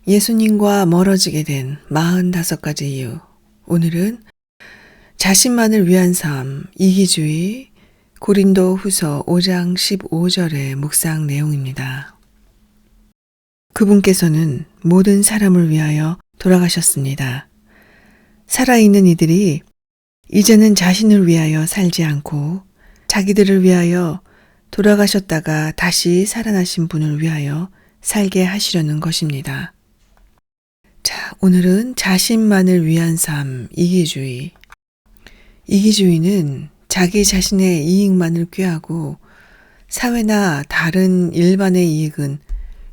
예수님과 멀어지게 된 45가지 이유. 오늘은 자신만을 위한 삶, 이기주의, 고린도 후서 5장 15절의 묵상 내용입니다. 그분께서는 모든 사람을 위하여 돌아가셨습니다. 살아있는 이들이 이제는 자신을 위하여 살지 않고 자기들을 위하여 돌아가셨다가 다시 살아나신 분을 위하여 살게 하시려는 것입니다. 자, 오늘은 자신만을 위한 삶, 이기주의. 이기주의는 자기 자신의 이익만을 꾀하고 사회나 다른 일반의 이익은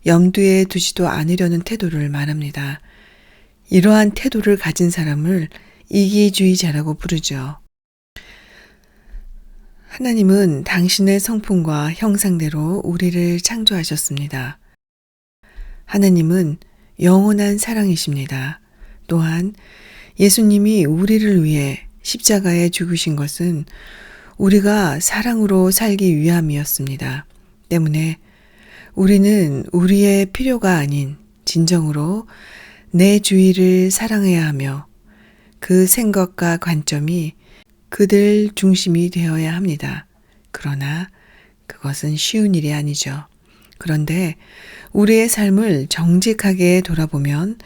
염두에 두지도 않으려는 태도를 말합니다. 이러한 태도를 가진 사람을 이기주의자라고 부르죠. 하나님은 당신의 성품과 형상대로 우리를 창조하셨습니다. 하나님은 영원한 사랑이십니다. 또한 예수님이 우리를 위해 십자가에 죽으신 것은 우리가 사랑으로 살기 위함이었습니다. 때문에 우리는 우리의 필요가 아닌 진정으로 내 주위를 사랑해야 하며 그 생각과 관점이 그들 중심이 되어야 합니다. 그러나 그것은 쉬운 일이 아니죠. 그런데 우리의 삶을 정직하게 돌아보면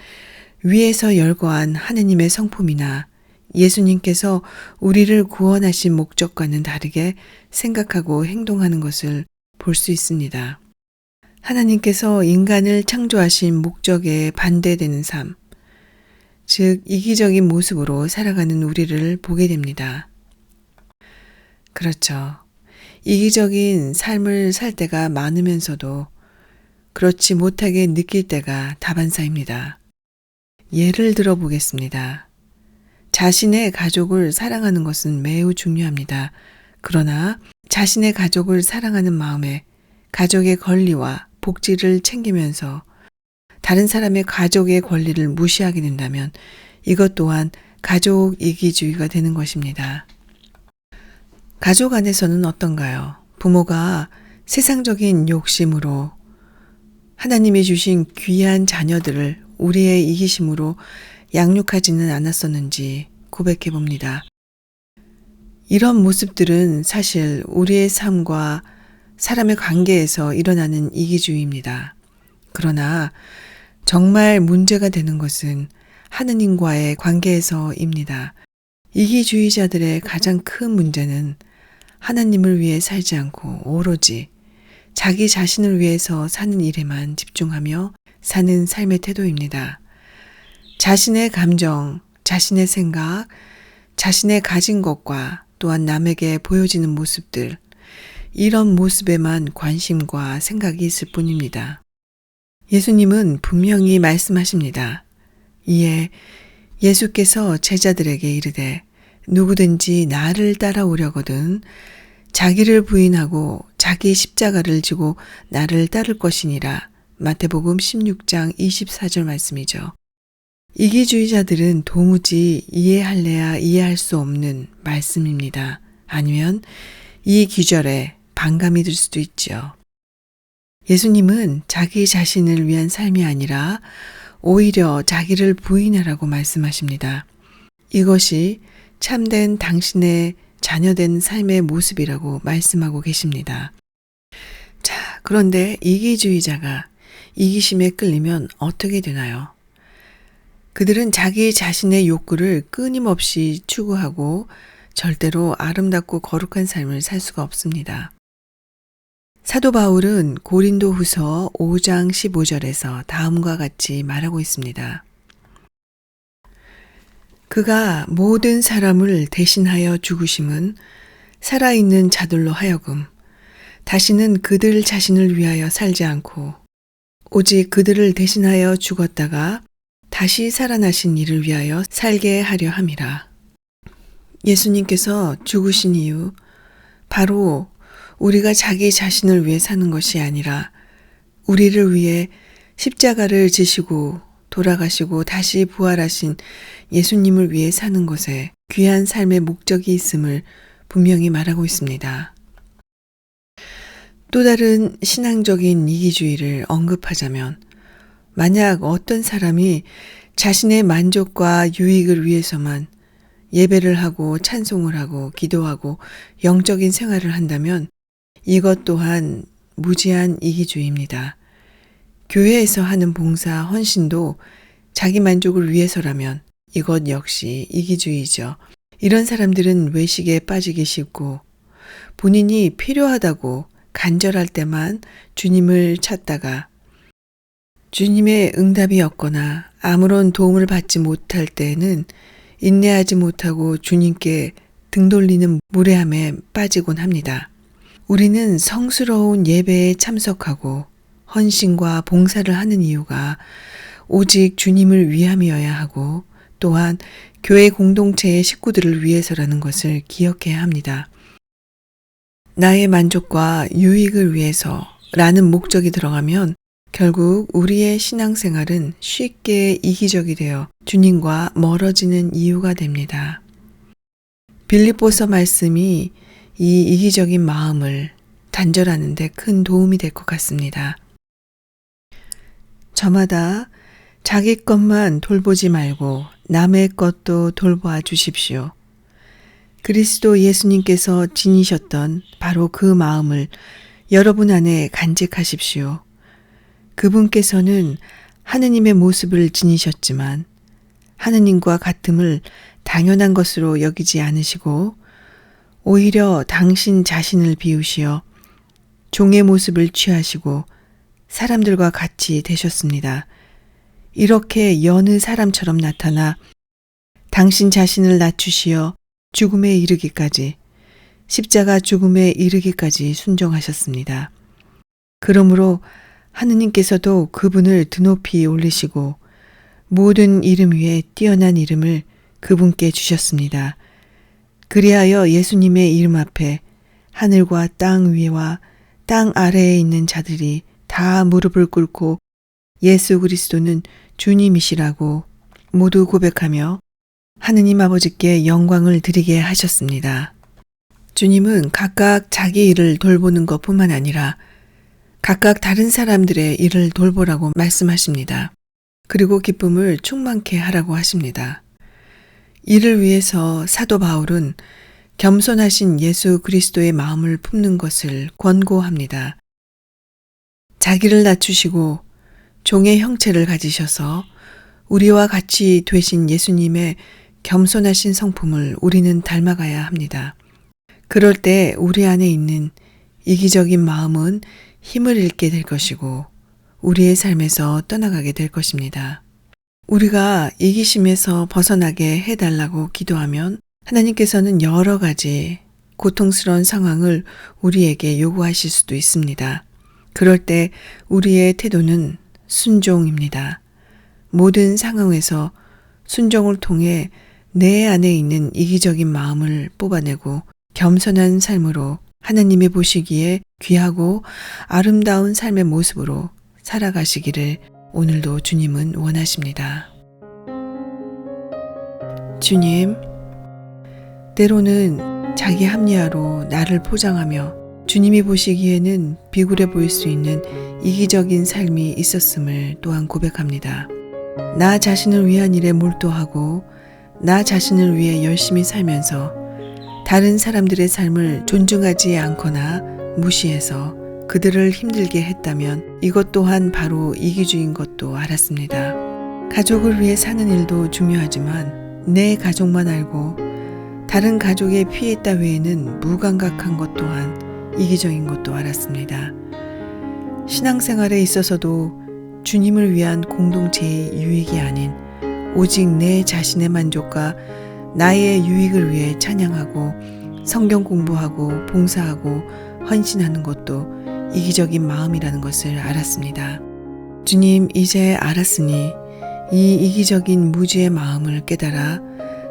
위에서 열거한 하느님의 성품이나 예수님께서 우리를 구원하신 목적과는 다르게 생각하고 행동하는 것을 볼 수 있습니다. 하나님께서 인간을 창조하신 목적에 반대되는 삶, 즉 이기적인 모습으로 살아가는 우리를 보게 됩니다. 그렇죠. 이기적인 삶을 살 때가 많으면서도 그렇지 못하게 느낄 때가 다반사입니다. 예를 들어 보겠습니다. 자신의 가족을 사랑하는 것은 매우 중요합니다. 그러나 자신의 가족을 사랑하는 마음에 가족의 권리와 복지를 챙기면서 다른 사람의 가족의 권리를 무시하게 된다면 이것 또한 가족 이기주의가 되는 것입니다. 가족 안에서는 어떤가요? 부모가 세상적인 욕심으로 하나님이 주신 귀한 자녀들을 우리의 이기심으로 양육하지는 않았었는지 고백해 봅니다. 이런 모습들은 사실 우리의 삶과 사람의 관계에서 일어나는 이기주의입니다. 그러나 정말 문제가 되는 것은 하느님과의 관계에서입니다. 이기주의자들의 가장 큰 문제는 하나님을 위해 살지 않고 오로지 자기 자신을 위해서 사는 일에만 집중하며 사는 삶의 태도입니다. 자신의 감정, 자신의 생각, 자신의 가진 것과 또한 남에게 보여지는 모습들, 이런 모습에만 관심과 생각이 있을 뿐입니다. 예수님은 분명히 말씀하십니다. 이에 예수께서 제자들에게 이르되 누구든지 나를 따라오려거든 자기를 부인하고 자기 십자가를 지고 나를 따를 것이니라. 마태복음 16장 24절 말씀이죠. 이기주의자들은 도무지 이해할래야 이해할 수 없는 말씀입니다. 아니면 이 기절에 반감이 들 수도 있죠. 예수님은 자기 자신을 위한 삶이 아니라 오히려 자기를 부인하라고 말씀하십니다. 이것이 참된 당신의 자녀된 삶의 모습이라고 말씀하고 계십니다. 자, 그런데 이기주의자가 이기심에 끌리면 어떻게 되나요? 그들은 자기 자신의 욕구를 끊임없이 추구하고 절대로 아름답고 거룩한 삶을 살 수가 없습니다. 사도 바울은 고린도 후서 5장 15절에서 다음과 같이 말하고 있습니다. 그가 모든 사람을 대신하여 죽으심은 살아있는 자들로 하여금 다시는 그들 자신을 위하여 살지 않고 오직 그들을 대신하여 죽었다가 다시 살아나신 이를 위하여 살게 하려 함이라. 예수님께서 죽으신 이유, 바로 우리가 자기 자신을 위해 사는 것이 아니라 우리를 위해 십자가를 지시고 돌아가시고 다시 부활하신 예수님을 위해 사는 것에 귀한 삶의 목적이 있음을 분명히 말하고 있습니다. 또 다른 신앙적인 이기주의를 언급하자면 만약 어떤 사람이 자신의 만족과 유익을 위해서만 예배를 하고 찬송을 하고 기도하고 영적인 생활을 한다면 이것 또한 무지한 이기주의입니다. 교회에서 하는 봉사, 헌신도 자기 만족을 위해서라면 이것 역시 이기주의죠. 이런 사람들은 외식에 빠지기 쉽고 본인이 필요하다고 간절할 때만 주님을 찾다가 주님의 응답이 없거나 아무런 도움을 받지 못할 때는 인내하지 못하고 주님께 등 돌리는 무례함에 빠지곤 합니다. 우리는 성스러운 예배에 참석하고 헌신과 봉사를 하는 이유가 오직 주님을 위함이어야 하고 또한 교회 공동체의 식구들을 위해서라는 것을 기억해야 합니다. 나의 만족과 유익을 위해서라는 목적이 들어가면 결국 우리의 신앙생활은 쉽게 이기적이 되어 주님과 멀어지는 이유가 됩니다. 빌립보서 말씀이 이 이기적인 마음을 단절하는 데 큰 도움이 될 것 같습니다. 저마다 자기 것만 돌보지 말고 남의 것도 돌보아 주십시오. 그리스도 예수님께서 지니셨던 바로 그 마음을 여러분 안에 간직하십시오. 그분께서는 하느님의 모습을 지니셨지만 하느님과 같음을 당연한 것으로 여기지 않으시고 오히려 당신 자신을 비우시어 종의 모습을 취하시고 사람들과 같이 되셨습니다. 이렇게 여느 사람처럼 나타나 당신 자신을 낮추시어 죽음에 이르기까지 십자가 죽음에 이르기까지 순종하셨습니다. 그러므로 하느님께서도 그분을 드높이 올리시고 모든 이름 위에 뛰어난 이름을 그분께 주셨습니다. 그리하여 예수님의 이름 앞에 하늘과 땅 위와 땅 아래에 있는 자들이 다 무릎을 꿇고 예수 그리스도는 주님이시라고 모두 고백하며 하느님 아버지께 영광을 드리게 하셨습니다. 주님은 각각 자기 일을 돌보는 것뿐만 아니라 각각 다른 사람들의 일을 돌보라고 말씀하십니다. 그리고 기쁨을 충만케 하라고 하십니다. 이를 위해서 사도 바울은 겸손하신 예수 그리스도의 마음을 품는 것을 권고합니다. 자기를 낮추시고 종의 형체를 가지셔서 우리와 같이 되신 예수님의 겸손하신 성품을 우리는 닮아가야 합니다. 그럴 때 우리 안에 있는 이기적인 마음은 힘을 잃게 될 것이고 우리의 삶에서 떠나가게 될 것입니다. 우리가 이기심에서 벗어나게 해달라고 기도하면 하나님께서는 여러 가지 고통스러운 상황을 우리에게 요구하실 수도 있습니다. 그럴 때 우리의 태도는 순종입니다. 모든 상황에서 순종을 통해 내 안에 있는 이기적인 마음을 뽑아내고 겸손한 삶으로 하나님이 보시기에 귀하고 아름다운 삶의 모습으로 살아가시기를 오늘도 주님은 원하십니다. 주님, 때로는 자기 합리화로 나를 포장하며 주님이 보시기에는 비굴해 보일 수 있는 이기적인 삶이 있었음을 또한 고백합니다. 나 자신을 위한 일에 몰두하고 나 자신을 위해 열심히 살면서 다른 사람들의 삶을 존중하지 않거나 무시해서 그들을 힘들게 했다면 이것 또한 바로 이기주의인 것도 알았습니다. 가족을 위해 사는 일도 중요하지만 내 가족만 알고 다른 가족의 피해 따위에는 무감각한 것 또한 이기적인 것도 알았습니다. 신앙생활에 있어서도 주님을 위한 공동체의 유익이 아닌 오직 내 자신의 만족과 나의 유익을 위해 찬양하고 성경 공부하고 봉사하고 헌신하는 것도 이기적인 마음이라는 것을 알았습니다. 주님, 이제 알았으니 이 이기적인 무지의 마음을 깨달아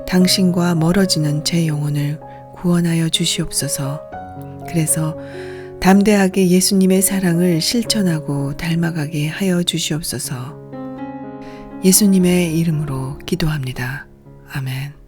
당신과 멀어지는 제 영혼을 구원하여 주시옵소서. 그래서 담대하게 예수님의 사랑을 실천하고 닮아가게 하여 주시옵소서. 예수님의 이름으로 기도합니다. 아멘.